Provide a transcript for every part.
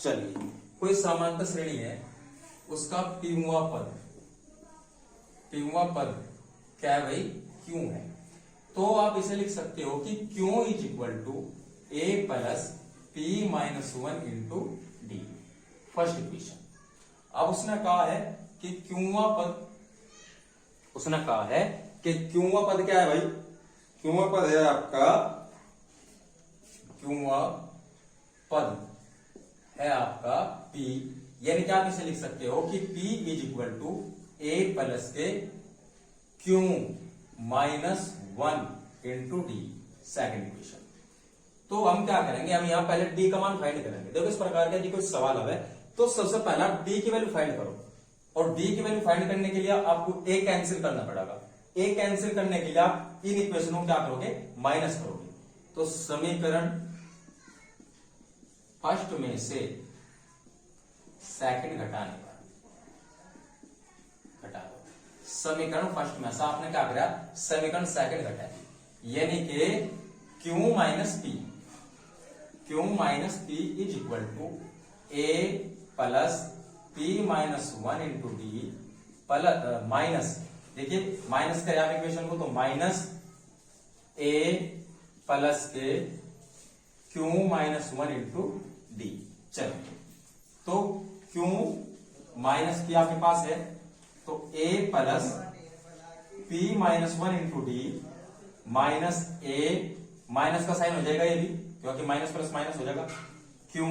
चलिए, कोई समांतर श्रेणी है, उसका पीवा पद क्या है भाई? क्यू है। तो आप इसे लिख सकते हो कि Q is equal to A plus P minus one into D, first equation. अब उसने कहा है कि क्यूवा पद, उसने कहा है कि क्यूवा पद क्या है भाई? क्यूवा पद है आपका, क्यूवा पद है आपका P, यानी कि आप इसे लिख सकते हो कि P is equal to A plus के Q minus one into d, second equation. तो हम क्या करेंगे, हम यहां पहले D का मान फाइंड करेंगे। देखो इस प्रकार का यदि कोई सवाल है तो सबसे पहला D की वैल्यू फाइंड करो, और D की वैल्यू फाइंड करने के लिए आपको A कैंसिल करना पड़ेगा। A कैंसिल करने के लिए आप इन इक्वेशनों को क्या करोगे? माइनस करोगे। तो समीकरण फर्स्ट में से सेकंड घटाने पर घटा दो। समीकरण फर्स्ट में से आपने क्या करा? समीकरण सेकंड घटा दी, यानी कि Q minus P is equal to A plus P minus one into D plus minus, देखिए माइनस करें आप इक्वेशन को, तो माइनस ए प्लस के Q minus one into D. चलिए, तो क्यू माइनस की आपके पास है, तो a plus P minus one into d minus A, minus का साइन हो जाएगा ये भी, क्योंकि माइनस प्लस माइनस हो जाएगा, q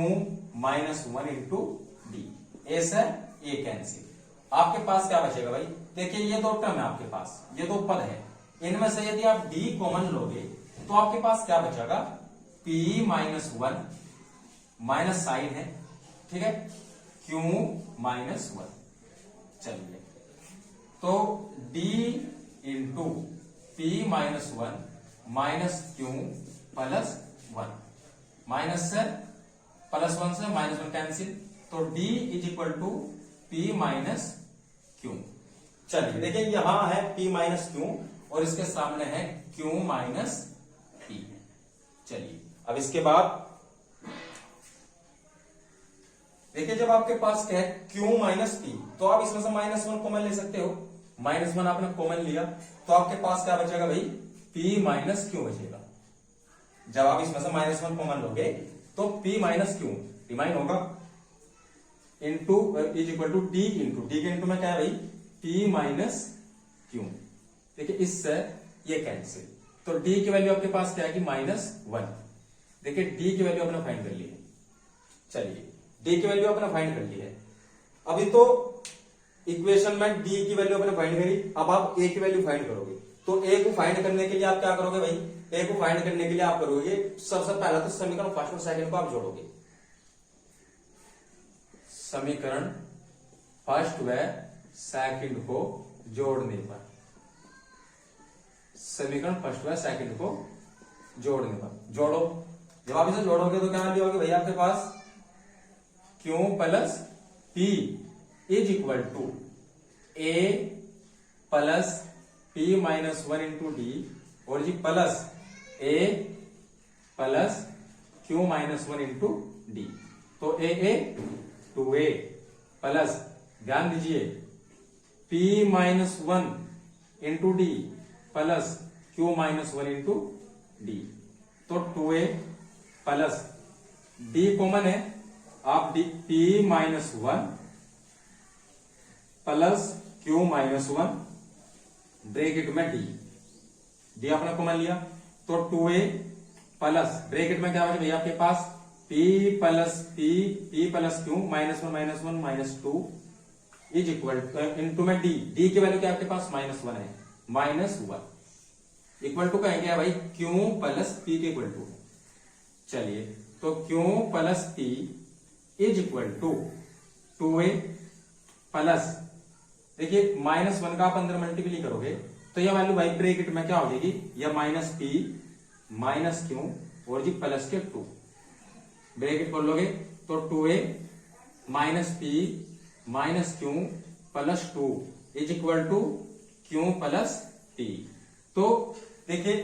minus one into d. A से ए कैंसिल, आपके पास क्या बचेगा भाई? देखिए ये दो टर्म है आपके पास, ये दो पद है, इनमें से यदि आप डी कॉमन लोगे तो आपके पास क्या बचेगा? P minus one, minus sign है, ठीक है, क्यू माइनस वन। चलिए, तो d into P minus one minus Q plus one, minus से प्लस वन से माइनस वन कैंसिल, तो d is equal to P minus Q. चलिए देखिए यहां है p माइनस क्यू और इसके सामने है q माइनस पी। चलिए अब इसके बाद देखिए, जब आपके पास क्या है q माइनस पी, तो आप इसमें से माइनस वन कॉमन ले सकते हो। माइनस वन आपने कॉमन लिया तो आपके पास क्या बचेगा भाई? p माइनस क्यू बचेगा। जब आप इसमें से माइनस वन कॉमन लोगे तो p माइनस क्यू रिमाइन होगा, into is equal to D into D के इंटू में क्या है भाई? p minus Q. देखिए इससे ये कैंसिल, तो d की वैल्यू आपके पास क्या है कि माइनस वन। देखिए d की वैल्यू आपने फाइंड कर ली है। चलिए d की वैल्यू आपने फाइंड कर ली है। अभी तो इक्वेशन में d की वैल्यू आपने फाइंड करी, अब आप a की वैल्यू फाइंड करोगे। तो a को फाइंड करने के लिए आप क्या करोगे भाई? a को फाइंड करने के लिए आप करोगे सबसे पहला तो समीकरण फर्स्ट और सेकंड को आप जोड़ोगे। समीकरण फर्स्ट व सेकंड को जोड़ने पर, समीकरण फर्स्ट व सेकंड को जोड़ने पर जोड़ो। जब आप इसे जोड़ोगे तो क्या वैल्यू होगी भाई आपके पास? Q plus P is equal to A plus P minus one into D, और जी प्लस ए plus Q minus one into d. तो ए टू ए प्लस, ध्यान दीजिए, p minus one into D plus Q minus one into d. तो two ए plus d common है, आप d p minus one plus Q minus one bracket में d आपने common लिया, तो 2a प्लस ब्रैकेट में क्या बचे भैया आपके पास? p plus Q minus one minus two is equal into में डी की वैल्यू क्या आपके पास? माइनस वन है, माइनस वन इक्वल टू कहेंगे क्या भाई? क्यू प्लस पी के इक्वल टू। चलिए, तो Q plus P is equal to 2a plus, देखिए माइनस वन का आप अंदर मल्टीप्लाई करोगे तो यह वैल्यू भाई ब्रैकेट में क्या हो जाएगी? यह माइनस पी माइनस क्यू और जी प्लस के टू, ब्रैकेट खोल लोगे तो 2a minus P minus Q plus two is equal to Q plus P. तो देखिए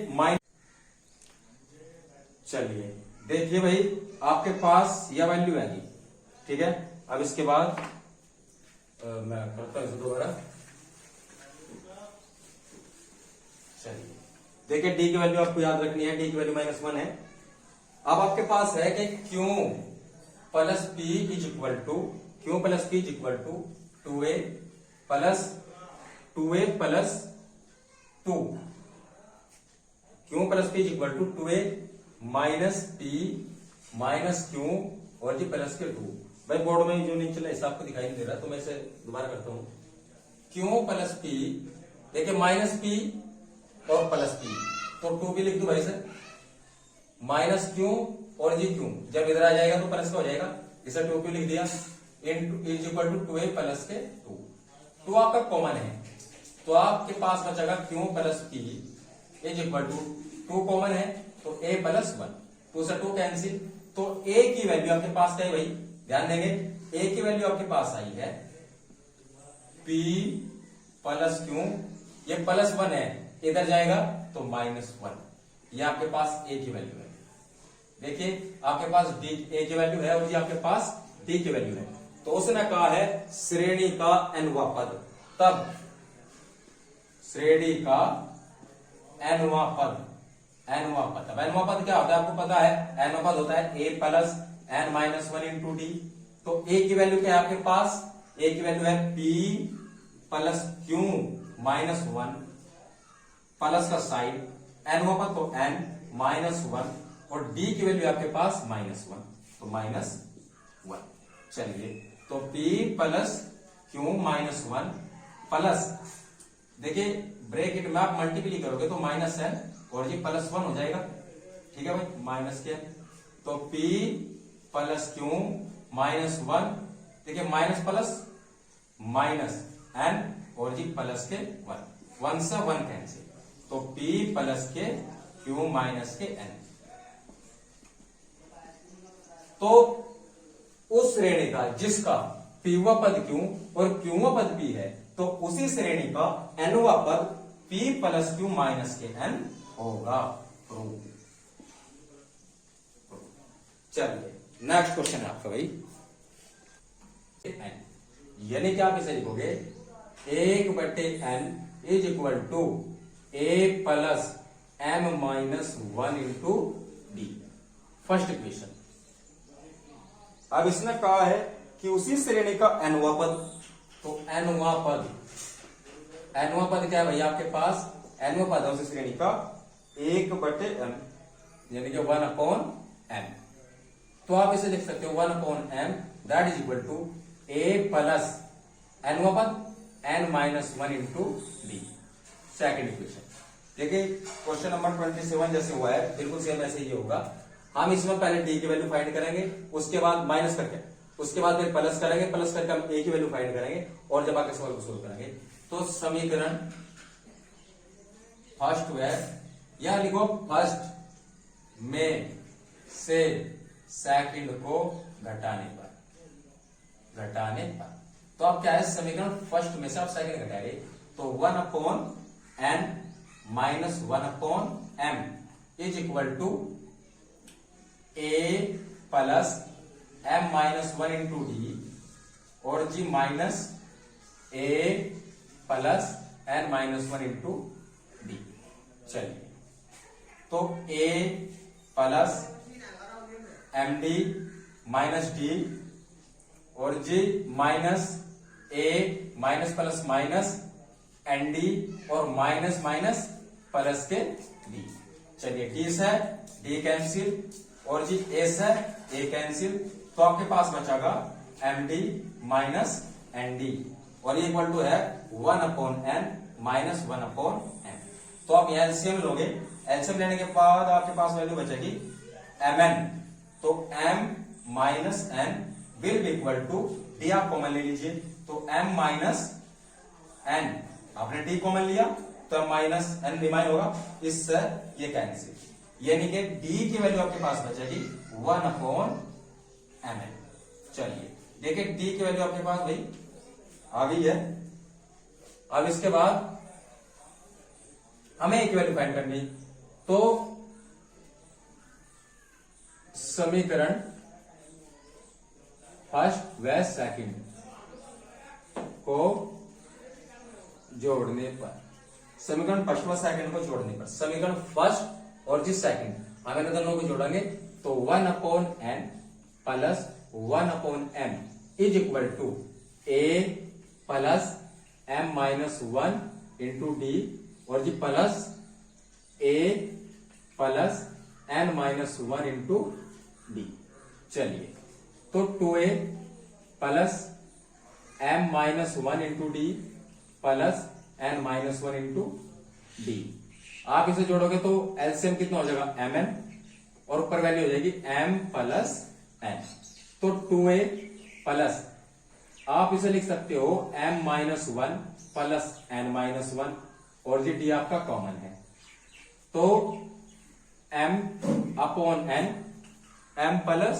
चलिए देखिए भाई आपके पास यह वैल्यू आएगी ठीक है। अब इसके बाद मैं करता हूं दोबारा। चलिए देखिए, डी की वैल्यू आपको याद रखनी है, डी की वैल्यू -1 है। अब आपके पास है कि Q plus P is equal to 2a plus 2a plus 2, Q plus P is equal to 2a minus P minus Q और जी प्लस के 2। भाई बोर्ड में जो नीचे हिसाब को दिखाई नहीं दे रहा, तो मैं इसे दोबारा करता हूं। क्यू प्लस पी, देखिए माइनस पी और प्लस पी, तो 2 भी लिख दो भाई सर, माइनस क्यू और जी क्यू, जब इधर आ जाएगा तो प्लस का हो जाएगा, इसे 2 क्यू लिख दिया, is equal to 2a plus के 2। 2 आपका कॉमन है, तो आपके पास बचेगा Q plus P is equal to 2 common है तो a प्लस 1, 2 से 2 कैंसिल, तो a की वैल्यू आपके पास क्या है भाई, ध्यान देंगे, a की वैल्यू आपके पास आई है p प्लस क्यू, ये प्लस 1 है, इधर जाएगा तो -1, ये आपके पास a की वैल्यू है। देखिए आपके पास d a की वैल्यू है और ये आपके पास d की वैल्यू है, तो उसने कहा है श्रेणी का nवां पद, तब श्रेणी का nवां पद, अब nवां पद क्या होता है आपको पता है, nवां पद होता है a plus n minus 1 into d. तो a की वैल्यू क्या है आपके पास, a की वैल्यू है p plus Q minus 1 plus का साइन, nवां पद तो n माइनस 1 और d की वैल्यू आपके पास -1, तो -1। चलिए तो p plus Q minus 1 plus, देखिए ब्रैकेट में आप मल्टीप्लाई करोगे तो -n और ये +1 हो जाएगा, ठीक है भाई, माइनस के, तो p प्लस क्यू -1, देखिए माइनस प्लस माइनस n और जी प्लस के 1 से 1 कैंसिल, तो p प्लस के क्यू माइनस के n। तो उस श्रेणी का जिसका pवां पद क्यू और क्यूवां पद p है, तो उसी श्रेणी का nवां पद p प्लस क्यू माइनस के n होगा। प्रूव। चलिए नेक्स्ट क्वेश्चन है आपका भाई, यानी कि आप इसे लिखोगे 1/n is equal to a plus m minus 1 into D, first equation. अब इसने कहा है कि उसी श्रेणी का nवां पद, तो nवां पद क्या है भैया आपके पास, nवां पद है उसी श्रेणी का 1/m यानी कि 1/m, तो आप इसे लिख सकते हो 1/m that is equal to a plus nवां पद n minus 1 into d, second equation. देखिए क्वेश्चन नंबर 27 जैसे हुआ है बिल्कुल सेम ऐसे ही होगा। हम इसमें पहले d की वैल्यू फाइंड करेंगे, उसके बाद माइनस करके, उसके बाद फिर प्लस करेंगे, प्लस करके हम a की वैल्यू फाइंड करेंगे और जब आके सवाल को सोल्व करेंगे। तो समीकरण फर्स्ट है, यह लिखो फर्स्ट में से सेकंड को घटाने पर, तो आप क्या है समीकरण फर्स्ट में से आप सेकंड घटाएंगे, तो 1/n माइनस 1/m is equal to a plus m minus 1 into D और g minus a plus n minus 1 into D. चलिए तो a plus M D minus D और g minus a minus plus minus N D और minus minus plus के D. चलिए D है D cancel और G S है ए cancel, तो आपके पास बचेगा M D minus N D और ये इक्वल टू है 1/n माइनस 1/m। तो आप एलसीएम लोगे, एलसीएम लेने के बाद आपके पास वैल्यू बचेगी mn, तो m minus n will be equal to D, आप कॉमन ले लीजिए, तो m माइनस n, आपने डी कॉमन लिया तो माइनस n रिमाइन होगा, इससे ये कैंसिल, यानी कि डी की वैल्यू आपके पास बचेगी 1/mn। चलिए देखिए डी की वैल्यू आपके पास भाई आ गई है। अब इसके बाद हमें एक वैल्यू फाइंड करनी, तो समीकरण फर्स्ट व सेकंड को जोड़ने पर, समीकरण फर्स्ट व सेकंड को जोड़ने पर, समीकरण फर्स्ट और जिस सेकंड हमें दोनों को जोड़ेंगे तो 1/n plus 1/m is equal to a plus m-1 into D और जी plus a plus n-1 into D. चलिए तो 2a plus m-1 into D plus n-1 into d, आप इसे जोड़ोगे तो एलसीएम कितना हो जाएगा mn और ऊपर वैल्यू हो जाएगी m प्लस n। तो 2a प्लस आप इसे लिख सकते हो m-1 प्लस n-1 और जी डी आपका कॉमन है तो m upon n, m plus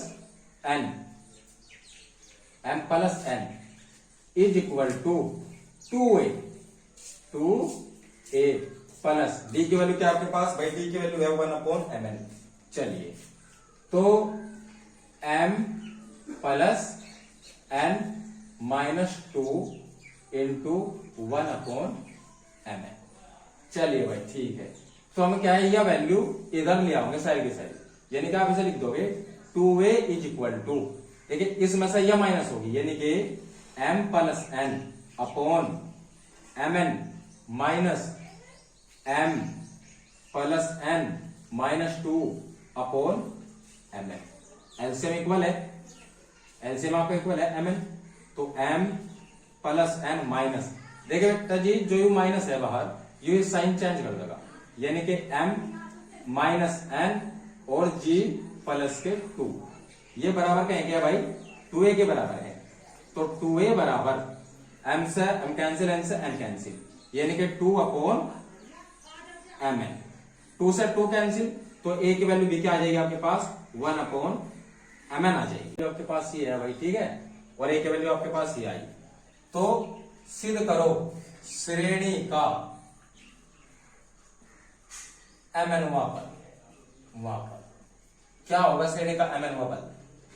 n is equal to 2a plus D की वैल्यू क्या आपके पास भाई, डी की वैल्यू है 1/mn। चलिए तो m plus n-2 into 1/mn। चलिए भाई ठीक है, तो हम क्या है, यह वैल्यू इधर ले आओगे साइड के साइड, यानी कि आप इसे लिख दोगे 2a इज इक्वल टू, देखिए इसमें से यह माइनस होगी यानी कि m plus n upon mn minus m plus n-2 upon mn। LCM equal है, एलसीएम आपका इक्वल है mn, तो m प्लस n माइनस, देखिए बेटा जी जो यू माइनस है बाहर यू साइन चेंज कर देगा, यानी कि m माइनस n और g प्लस के 2, ये बराबर कहेंगे क्या भाई 2a के बराबर है, तो 2a बराबर m से m कैंसिल, n से n कैंसिल, यानी कि 2/mn, 2 से 2 कैंसिल, तो a की वैल्यू भी क्या आ जाएगी आपके पास 1/mn आ जाएगी, आपके पास ये है भाई ठीक है, और a की वैल्यू आपके पास ये आई। तो सिद्ध करो श्रेणी का mn पद, वहां पर क्या होगा श्रेणी का mn पद,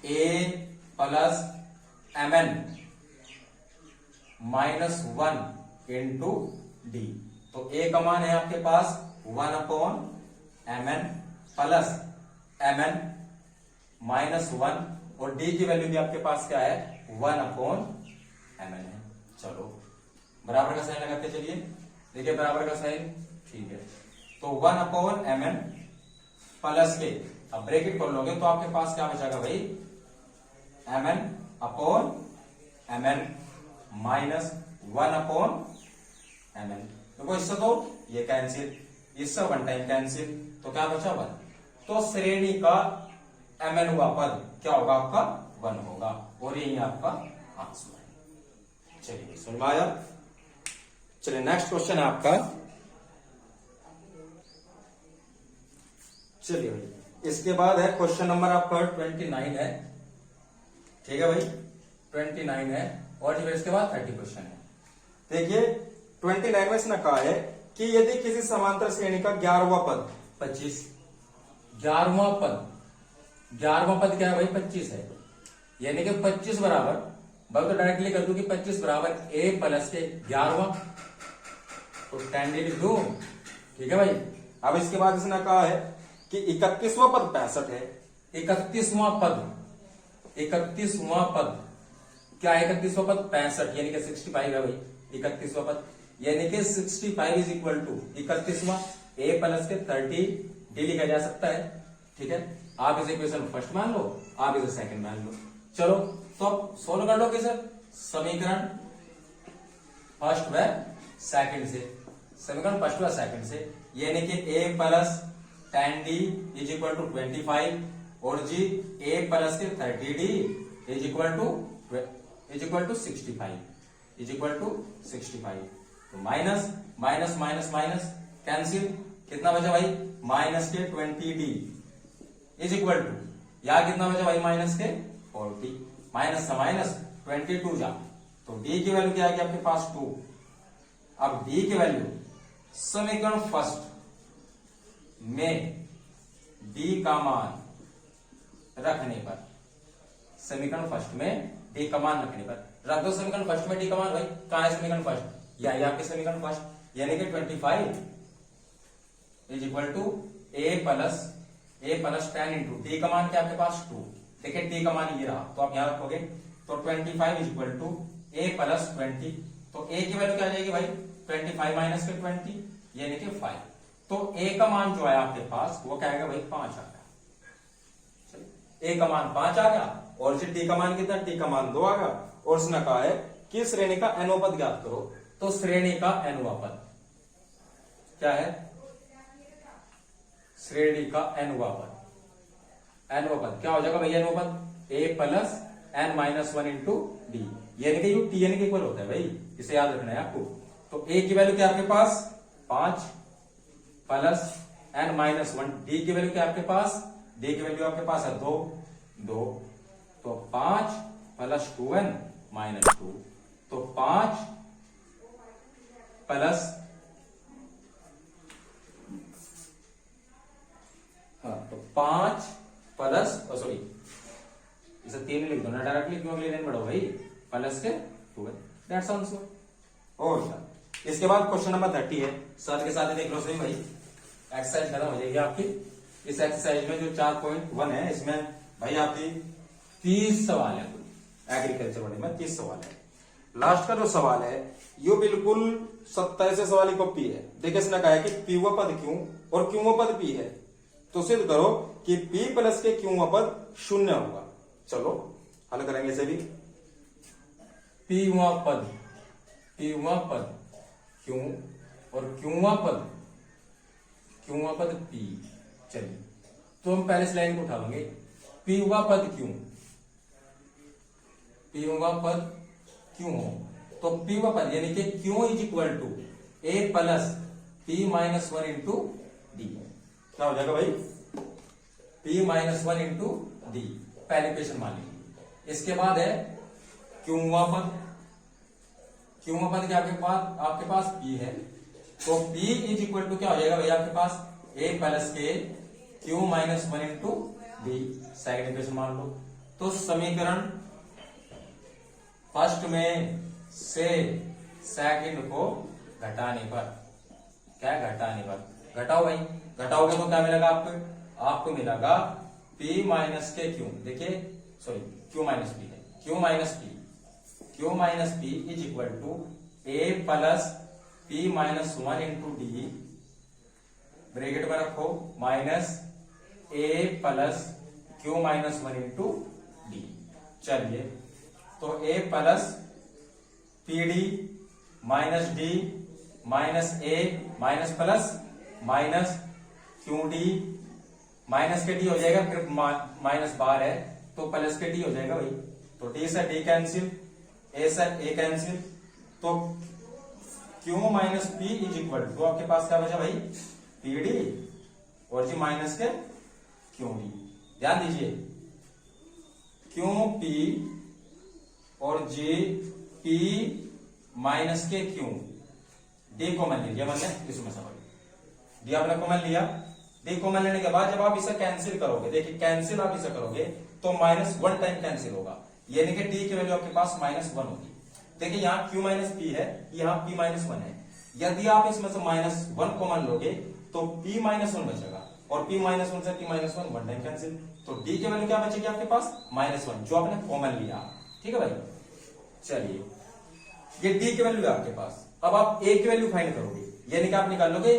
a plus mn -1 into d, तो a का मान है आपके पास 1/mn प्लस mn -1 और d की वैल्यू भी आपके पास क्या है 1/mn है। चलो बराबर का साइन लगाते चलिए, देखिए बराबर का साइन ठीक है, तो 1/mn प्लस के, अब ब्रैकेट खोल लोगे तो आपके पास क्या बचेगा भाई mn/mn माइनस 1/mn, देखो इससे तो ये कैंसिल, इससे 1 टाइम कैंसिल, तो क्या बचा 1, तो श्रेणी का mn हुआ पद क्या होगा आपका 1 होगा, और यही आपका आंसर है। चलिए समझ में आया। चलिए नेक्स्ट क्वेश्चन है आपका, चलिए भाई इसके बाद है क्वेश्चन नंबर आपका 29 है, ठीक है भाई 29 है, और फिर इसके बाद 30 क्वेश्चन है। देखिए 29 में इसने कहा है कि यदि किसी समांतर श्रेणी का 11वां पद 25, 11वां पद क्या है भाई 25 है, यानी कि 25 बराबर, तो डायरेक्टली कर दूं कि 25 बराबर a प्लस के 11वां, तो 10 लिख दूं, ठीक है भाई। अब इसके बाद इसने कहा है कि 31वां पद 65 है, 31वां पद क्या है, 31वां पद 65 यानी कि 65 है भाई, 31वां पद यानी कि 65 इज इक्वल टू 31वां a प्लस के 30 d लिखा जा सकता है, ठीक है। आप इसे इक्वेशन फर्स्ट मान लो, आप इसे सेकंड मान लो। चलो तो अब सोल्व कर लो सर, समीकरण फर्स्ट व सेकंड से, समीकरण फर्स्ट व सेकंड से, यानी कि a plus 10d is equal to 25 और जी a प्लस के 30d इज इक्वल टू 65, तो minus minus minus minus cancel, कितना बचा भाई माइनस के 20d इज इक्वल टू, यहां कितना बचा भाई माइनस के 40, माइनस से माइनस 22 जा, तो d की वैल्यू क्या आएगी आपके पास 2। अब d की वैल्यू समीकरण फर्स्ट में d का मान रखने पर, समीकरण फर्स्ट में डी कमान रखने पर। रख दो समीकरण फर्स्ट में डी कमान भाई, कहाँ है समीकरण फर्स्ट, यही आपके समीकरण फर्स्ट, यानी कि 25 is equal to A plus 10 into d common के आपके पास 2। देखिए डी कमान ये रहा, तो आप यहां रखोगे तो 25 is equal to A plus 20। तो ए की वैल्यू क्या आ जाएगी भाई, 25 माइनस के 20 यानी कि 5। तो ए का मान जो है आपके पास वो क्या आएगा भाई, 5 आ गया। ए का मान 5 आ गया, और जो डी का मान कितना, डी का मान 2 आ गया। और उसने कहा है कि श्रेणी का एनवा पद ज्ञात करो। तो श्रेणी का एनवा पद क्या है, श्रेणी का एनवा पद, एनवा पद क्या हो जाएगा भैया, एनवा पद a plus n minus 1 into d, यानी कि यू टी एन के इक्वल होता है भाई, इसे याद रखना है आपको। तो ए की वैल्यू क्या आपके पास 5 प्लस एन माइनस 1, डी की वैल्यू क्या आपके पास, डी की वैल्यू आपके पास है 2, तो 5 प्लस 2n माइनस 2, तो 5 प्लस तो 5 प्लस सॉरी इसे 3 लिख दो ना डायरेक्टली, क्यों अगले लाइन बढ़ो भाई, प्लस के 2n, दैट्स आंसर। और इसके बाद क्वेश्चन नंबर 30 है, साथ के साथ देख लो सही भाई, एक्सरसाइज खत्म हो जाएगी आपकी। इस एक्सरसाइज में जो 4.1 है, इसमें भाई आपकी 30 सवाल है, एग्रीकल्चर वाले में 30 सवाल है। लास्ट का जो सवाल है ये बिल्कुल 27 सवाल की कॉपी है। देखिए इसने कहा है कि पी व पद क्यों और क्यों व पद पी है, तो सिद्ध करो कि p प्लस के क्यों व पद शून्य होगा। चलो हल करेंगे इसे भी। p व पद क्यों और क्यों व पद p। चलिए तो हम पहले इस लाइन को उठाएंगे, p व पद क्यों, p व पद क्यों हो, तो p व पद यानी कि Q is equal to a plus p minus 1 into D. क्या हो जाएगा भाई, p माइनस 1 इंटू डी, पहले क्वेश्चन मान लीजिए। इसके बाद है क्यों व पद, क्यों व पद क्या आपके पास p है, तो p इज इक्वल टू क्या हो जाएगा भाई आपके पास a प्लस के q minus 1 into d, second equation मान लो। तो समीकरण फर्स्ट में से सेकंड को घटाने पर, क्या घटाने पर, घटाओ भाई, घटाओगे तो क्या मिलेगा आपको मिलेगा p माइनस के क्यू, देखिए सॉरी q माइनस p है, q minus p is equal to a plus p minus 1 into D, bracket में रखो, minus a plus q minus 1 into D. चलिए तो a plus P D minus D minus A minus plus minus Q D, minus के D हो जाएगा, फिर minus बाहर है तो प्लस के डी हो जाएगा भाई। तो डी से डी कैंसिल, ए से ए कैंसिल, तो Q minus P is equal to आपके पास क्या बचा भाई, पी डी और जी माइनस के क्यू डी। ध्यान दीजिए क्यू पी और जे पी माइनस के क्यू, डी कॉमन लीजिए मैंने इसमें समझ, डी आपने कॉमन लिया, डी कॉमन लेने के बाद जब आप इसे कैंसिल करोगे, देखिए कैंसिल आप इसे करोगे तो माइनस 1 टाइम कैंसिल होगा, यानी कि डी की वैल्यू आपके पास माइनस 1 होगी। देखिए यहाँ क्यू माइनस पी है, यहाँ पी माइनस 1 है, यदि आप इसमें से माइनस 1 कॉमन लोगे तो पी माइनस 1 बचेगा, और पी माइनस 1 से पी माइनस 1 टाइम कैंसिल, तो डी की वैल्यू क्या बचेगी आपके पास माइनस 1, जो आपने कॉमन लिया। ठीक है भाई, चलिए ये डी की वैल्यू है आपके पास। अब आप ए की वैल्यू फाइंड करोगे, यानी कि आप निकाल लोगे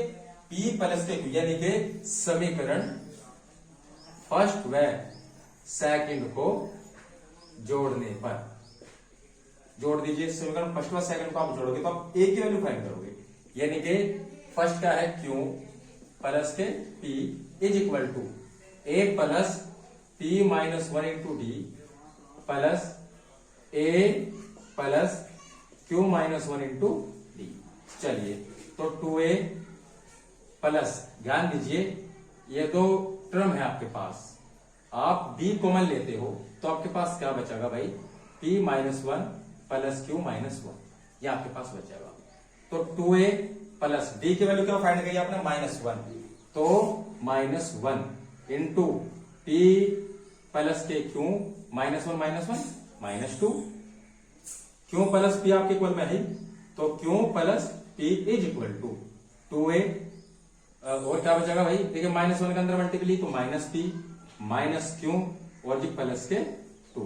पी प्लस के क्यू, यानी कि समीकरण फर्स्ट व सेकंड को जोड़ने पर, जोड़ दीजिए समीकरण फर्स्ट व सेकंड को आप जोड़ोगे तो आप ए की वैल्यू फाइंड करोगे, यानी कि फर्स्ट क्या है क्यू प्लस के P is equal to A plus P minus 1 into D plus A plus Q minus 1 into D. चलिए तो 2a प्लस, ध्यान दीजिए ये दो टर्म है आपके पास, आप b कॉमन लेते हो तो आपके पास क्या बचेगा भाई, p minus 1 plus Q minus 1, ये आपके पास बचेगा। तो 2a प्लस d की वैल्यू क्या फाइंड करी आपने माइनस 1, तो माइनस 1 इंटू p प्लस के Q minus 1 -2। Q plus P आपके इक्वल में है, तो Q plus P is equal to 2a। और क्या बचेगा भाई, देखिए -1 के अंदर मल्टीप्ली, तो -p माइनस क्यू और जी प्लस के 2।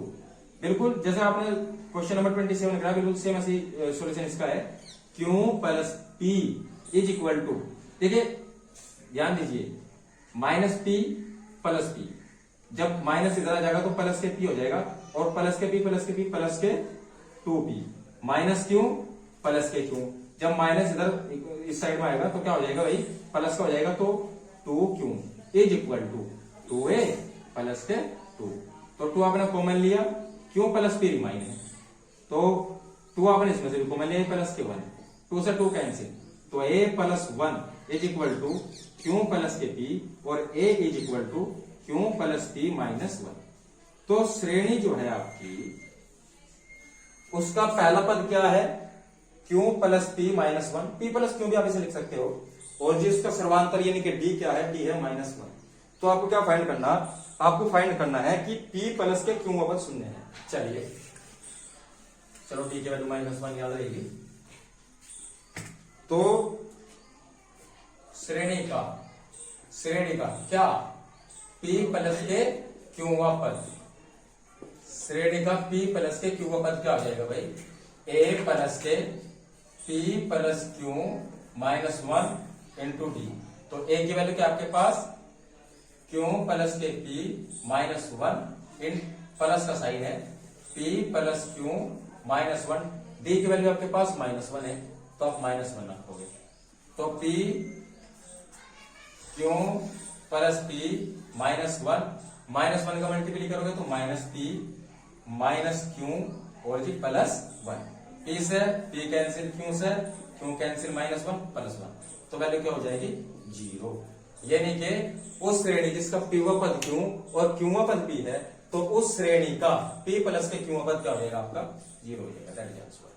बिल्कुल जैसे आपने क्वेश्चन नंबर 27 करा, बिल्कुल सेम ऐसी सॉल्यूशन इसका है। Q plus P is equal to, देखिए ध्यान दीजिए, -p प्लस p, जब माइनस इधर आ जाएगा तो प्लस के p हो जाएगा, और प्लस के p प्लस के p प्लस के 2p, माइनस क्यू प्लस के क्यू, जब माइनस इधर इस साइड में आएगा तो क्या हो जाएगा भाई, प्लस का हो जाएगा, तो 2q is equal to 2a plus के 2। तो 2 आपने कॉमन लिया, क्यू प्लस पी रिमाइन है, तो 2 आपने इसमें से भी कॉमन लिया, प्लस के 1, 2 से 2 कैंसिल, तो a plus 1 is equal to Q plus के पी, और a is equal to Q plus P minus 1। तो श्रेणी जो है आपकी, उसका पहला पद क्या है, Q plus P minus 1, P plus Q भी आप इसे लिख सकते हो, और जिसका सर्वांतर यानी कि डी क्या है, डी है -1। तो आपको क्या फाइंड करना, आपको फाइंड करना है कि p प्लस के क्यू अवध शून्य है। चलिए चलो ठीक है, वैल्यू -1 याद रहेगी। तो श्रेणी का क्या, p प्लस के क्यू पद, श्रेणी का p प्लस के क्यू पद क्या हो जाएगा भाई, a प्लस के p plus Q -1 into d. तो a की वैल्यू क्या आपके पास, क्यू प्लस के p -1 इन प्लस का साइन है, p प्लस क्यू -1, d की वैल्यू आपके पास -1 है, तो आप -1 रखोगे, तो p क्यू प्लस p -1 का मल्टीप्ली करोगे तो -p माइनस क्यू और जी +1, p से p कैंसिल, क्यू कैंसिल -1 +1, तो वैल्यू क्या हो जाएगी 0। यानी कि उस श्रेणी जिसका पीवा पद क्यू और क्यूवा पद p है, तो उस श्रेणी का p प्लस के क्यूवा पद क्या हो जाएगा आपका 0 हो जाएगा। That is answer.